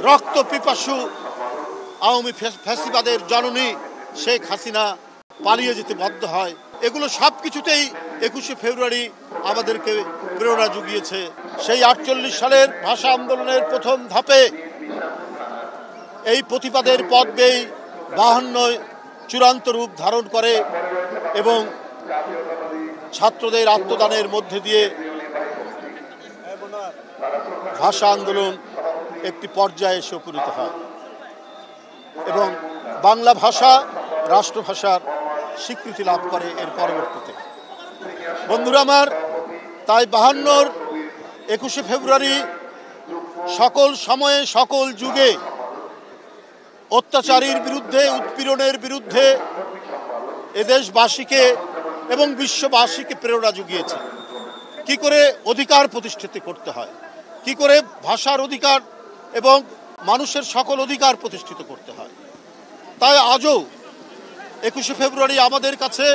রক্ত পিপাসু আওয়ামী ফ্যাসিবাদের জননী শেখ হাসিনা পালিয়ে যেতে বাধ্য হয়। এগুলো সব কিছুতেই 21শে ফেব্রুয়ারি আমাদেরকে প্রেরণা জুগিয়েছে। সেই 48 সালের ভাষা আন্দোলনের প্রথম ধাপে এই প্রতিবাদের পথ বেয়ে 52 চূড়ান্ত রূপ ধারণ করে এবং ছাত্রদের আত্মদানের মধ্যে দিয়ে ভাষা আন্দোলন একটি পর্যায়ে এসে উপনীত হয় এবং বাংলা ভাষা রাষ্ট্রভাষার স্বীকৃতি লাভ করে এর পরবর্তীতে। বন্ধুরা আমার, তাই 52-র 21শে ফেব্রুয়ারি সকল সময়ে সকল যুগে অত্যাচারীর বিরুদ্ধে, উৎপীড়নের বিরুদ্ধে এদেশবাসীকে এবং বিশ্ববাসীকে প্রেরণা জুগিয়েছে কি করে অধিকার প্রতিষ্ঠিত করতে হয়, কি করে ভাষার অধিকার এবং মানুষের সকল অধিকার প্রতিষ্ঠিত করতে হয়। তাই আজও 21শে ফেব্রুয়ারি আমাদের কাছে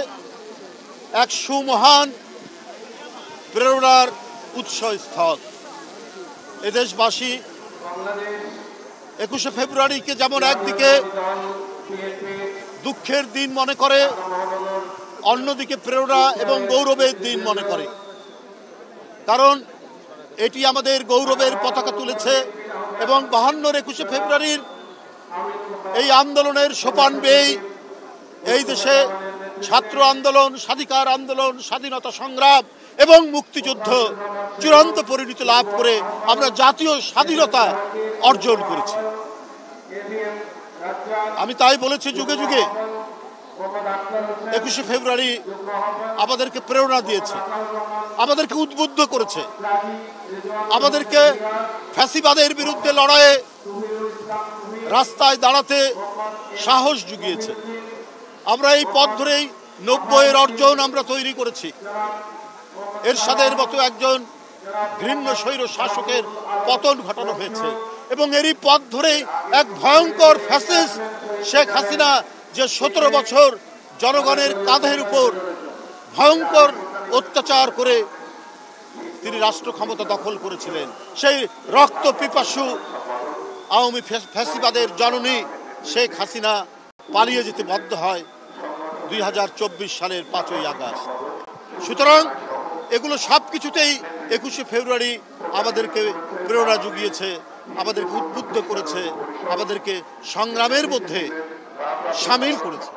এক সুমহান প্রেরণার উৎসস্থল। এদেশবাসী 21শে ফেব্রুয়ারিকে যেমন একদিকে দুঃখের দিন মনে করে, অন্যদিকে প্রেরণা এবং গৌরবের দিন মনে করে, কারণ এটি আমাদের গৌরবের পতাকা তুলেছে এবং 52-র 21শে ফেব্রুয়ারির এই আন্দোলনের সোপান বেয়ে এই দেশে ছাত্র আন্দোলন, স্বাধিকার আন্দোলন, স্বাধীনতা সংগ্রাম এবং মুক্তিযুদ্ধ চূড়ান্ত পরিণতি লাভ করে আমরা জাতীয় স্বাধীনতা অর্জন করেছি। আমি তাই বলেছি, যুগে যুগে 21শে ফেব্রুয়ারি আমাদেরকে প্রেরণা দিয়েছে, আমাদেরকে উদ্বুদ্ধ করেছে, আমাদেরকে ফ্যাসিবাদের বিরুদ্ধে লড়াইয়ে রাস্তায় দাঁড়াতে সাহস জুগিয়েছে। আমরা এই পথ ধরেই 90-এর অর্জন আমরা তৈরি করেছি। এরশাদের মতো একজন ঘৃণ্য স্বৈর শাসকের পতন ঘটানো হয়েছে এবং এরই পথ ধরেই এক ভয়ঙ্কর ফ্যাসিস্ট শেখ হাসিনা যে 17 বছর জনগণের কাঁধের উপর ভয়ঙ্কর অত্যাচার করে তিনি রাষ্ট্র ক্ষমতা দখল করেছিলেন, সেই রক্ত পিপাসু আওয়ামী ফ্যাসিবাদের জননী শেখ হাসিনা পালিয়ে যেতে বাধ্য হয় 2024 সালের 5ই আগস্ট। সুতরাং এগুলো সব কিছুতেই 21শে ফেব্রুয়ারি আমাদেরকে প্রেরণা জুগিয়েছে, আমাদেরকে উদ্বুদ্ধ করেছে, আমাদেরকে সংগ্রামের মধ্যে সামিল করেছে।